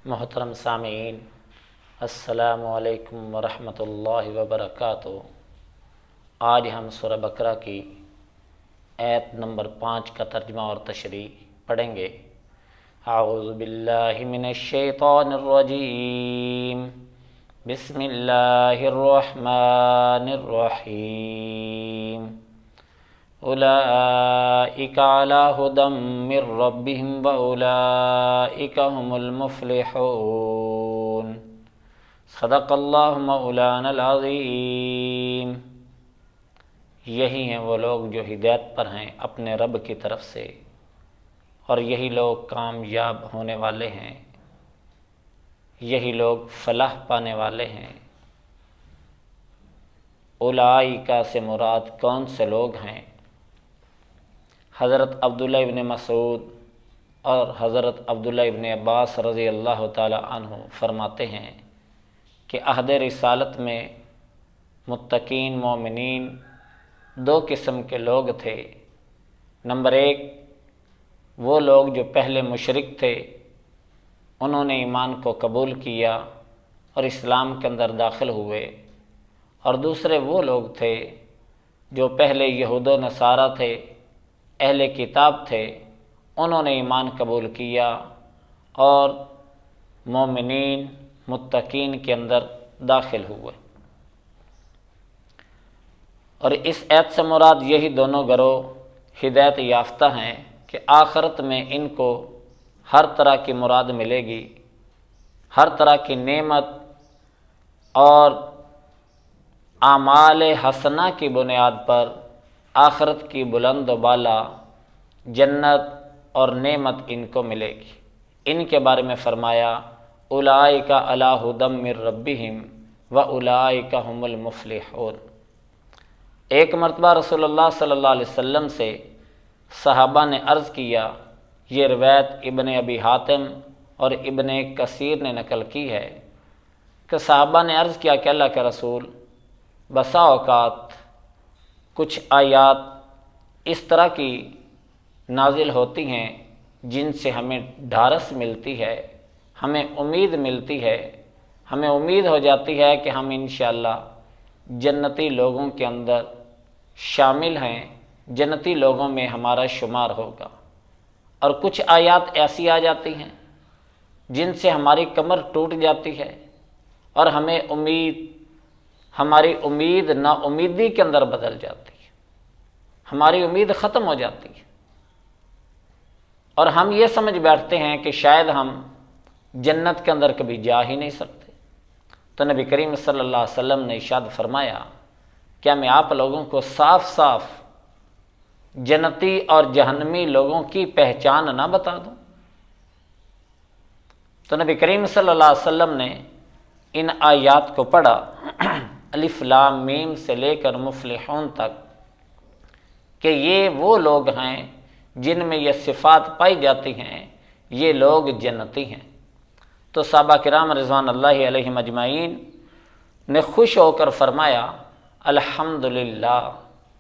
محترم سامعین، السلام علیکم ورحمۃ اللہ وبرکاتہ۔ آج ہم سورہ بقرہ کی آیت نمبر 5 کا ترجمہ اور تشریح پڑھیں گے۔ اعوذ باللہ من الشیطان الرجیم، بسم اللہ الرحمن الرحیم۔ اولئک علی ھدی من ربہم واولئک ھم المفلحون۔ صدق اللہ مولانا العظیم۔ یہی ہیں وہ لوگ جو ہدایت پر ہیں اپنے رب کی طرف سے، اور یہی لوگ کامیاب ہونے والے ہیں، یہی لوگ فلاح پانے والے ہیں۔ اولئک سے مراد کون سے لوگ ہیں؟ حضرت عبداللہ ابن مسعود اور حضرت عبداللہ ابن عباس رضی اللہ تعالی عنہ فرماتے ہیں کہ عہد رسالت میں متقین مومنین دو قسم کے لوگ تھے۔ نمبر 1، وہ لوگ جو پہلے مشرک تھے، انہوں نے ایمان کو قبول کیا اور اسلام کے اندر داخل ہوئے، اور دوسرے وہ لوگ تھے جو پہلے یہود و نصارہ تھے، اہل کتاب تھے، انہوں نے ایمان قبول کیا اور مومنین متقین کے اندر داخل ہوئے۔ اور اس آیت سے مراد یہی دونوں گروہ ہدایت یافتہ ہیں کہ آخرت میں ان کو ہر طرح کی مراد ملے گی، ہر طرح کی نعمت اور اعمال حسنہ کی بنیاد پر آخرت کی بلند و بالا جنت اور نعمت ان کو ملے گی۔ ان کے بارے میں فرمایا اولئک علی ھدی من ربہم واولئک ھم المفلحون۔ ایک مرتبہ رسول اللہ صلی اللہ علیہ وسلم سے صحابہ نے عرض کیا، یہ روایت ابن ابی حاتم اور ابن کثیر نے نقل کی ہے کہ صحابہ نے عرض کیا کہ اللہ کے رسول، بسا اوقات کچھ آیات اس طرح کی نازل ہوتی ہیں جن سے ہمیں ڈھارس ملتی ہے، ہمیں امید ملتی ہے، ہمیں امید ہو جاتی ہے کہ ہم انشاءاللہ جنتی لوگوں کے اندر شامل ہیں، جنتی لوگوں میں ہمارا شمار ہوگا۔ اور کچھ آیات ایسی آ جاتی ہیں جن سے ہماری کمر ٹوٹ جاتی ہے اور ہماری امید نا امیدی کے اندر بدل جاتی ہے، ہماری امید ختم ہو جاتی ہے، اور ہم یہ سمجھ بیٹھتے ہیں کہ شاید ہم جنت کے اندر کبھی جا ہی نہیں سکتے۔ تو نبی کریم صلی اللہ علیہ وسلم نے ارشاد فرمایا، کیا میں آپ لوگوں کو صاف صاف جنتی اور جہنمی لوگوں کی پہچان نہ بتا دوں؟ تو نبی کریم صلی اللہ علیہ وسلم نے ان آیات کو پڑھا، الف لام میم سے لے کر مفلحون تک، کہ یہ وہ لوگ ہیں جن میں یہ صفات پائی جاتی ہیں، یہ لوگ جنتی ہیں۔ تو صحابہ کرام رضوان اللہ علیہم اجمعین نے خوش ہو کر فرمایا، الحمدللہ،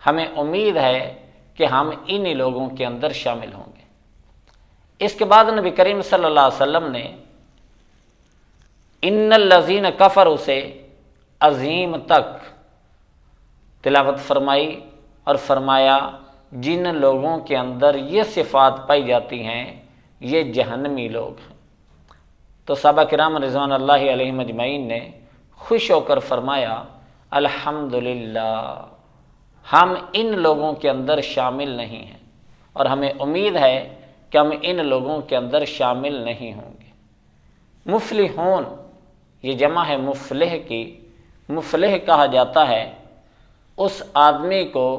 ہمیں امید ہے کہ ہم انہی لوگوں کے اندر شامل ہوں گے۔ اس کے بعد نبی کریم صلی اللہ علیہ وسلم نے ان الذین کفروا سے عظیم تک تلاوت فرمائی اور فرمایا جن لوگوں کے اندر یہ صفات پائی جاتی ہیں یہ جہنمی لوگ ہیں۔ تو صحابہ کرام رضوان اللہ علیہم اجمعین نے خوش ہو کر فرمایا، الحمدللہ، ہم ان لوگوں کے اندر شامل نہیں ہیں، اور ہمیں امید ہے کہ ہم ان لوگوں کے اندر شامل نہیں ہوں گے۔ مفلحون یہ جمع ہے مفلح کی۔ مفلح کہا جاتا ہے اس آدمی کو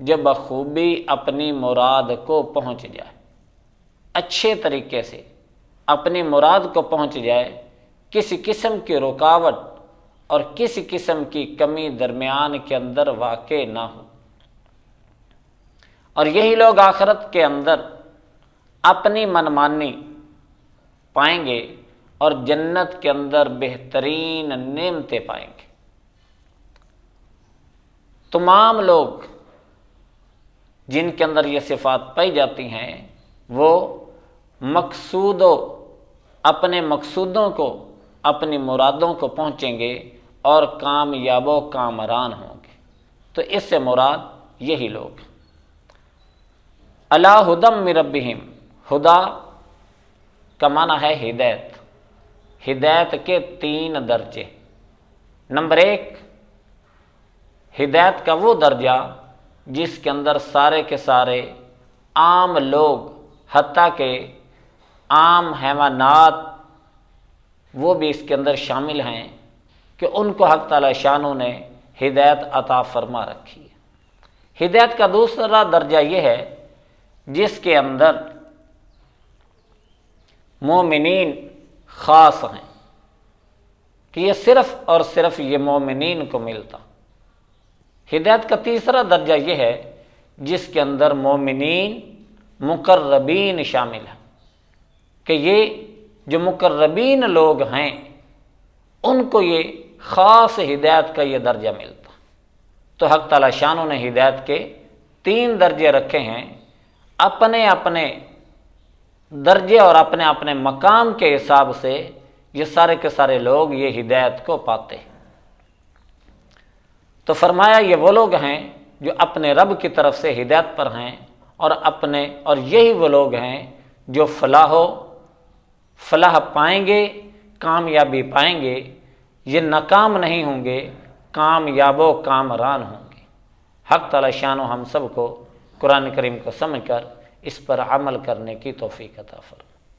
جو بخوبی اپنی مراد کو پہنچ جائے، اچھے طریقے سے اپنی مراد کو پہنچ جائے، کسی قسم کی رکاوٹ اور کسی قسم کی کمی درمیان کے اندر واقع نہ ہو۔ اور یہی لوگ آخرت کے اندر اپنی منمانی پائیں گے اور جنت کے اندر بہترین نعمتیں پائیں گے۔ تمام لوگ جن کے اندر یہ صفات پائی جاتی ہیں وہ مقصود و اپنے مقصودوں کو، اپنی مرادوں کو پہنچیں گے اور کامیاب و کامران ہوں گے۔ تو اس سے مراد یہی لوگ ہیں۔ علی ھدی من ربہم، ہدا کا معنی ہے ہدایت۔ ہدایت کے 3 درجے۔ نمبر 1، ہدایت کا وہ درجہ جس کے اندر سارے کے سارے عام لوگ، حتیٰ کہ عام حیوانات وہ بھی اس کے اندر شامل ہیں، کہ ان کو حق تعالی شانوں نے ہدایت عطا فرما رکھی ہے۔ ہدایت کا دوسرا درجہ یہ ہے جس کے اندر مومنین خاص ہیں، کہ یہ صرف اور صرف یہ مومنین کو ملتا۔ ہدایت کا تیسرا درجہ یہ ہے جس کے اندر مومنین مقربین شامل ہیں، کہ یہ جو مقربین لوگ ہیں ان کو یہ خاص ہدایت کا یہ درجہ ملتا۔ تو حق تعالی شانوں نے ہدایت کے 3 درجے رکھے ہیں، اپنے اپنے درجے اور اپنے اپنے مقام کے حساب سے یہ سارے کے سارے لوگ یہ ہدایت کو پاتے ہیں۔ تو فرمایا یہ وہ لوگ ہیں جو اپنے رب کی طرف سے ہدایت پر ہیں، اور یہی وہ لوگ ہیں جو فلاح پائیں گے، کامیابی پائیں گے، یہ ناکام نہیں ہوں گے، کامیاب و کامران ہوں گے۔ حق تعالی شانو ہم سب کو قرآن کریم کو سمجھ کر اس پر عمل کرنے کی توفیق عطا فرمائے۔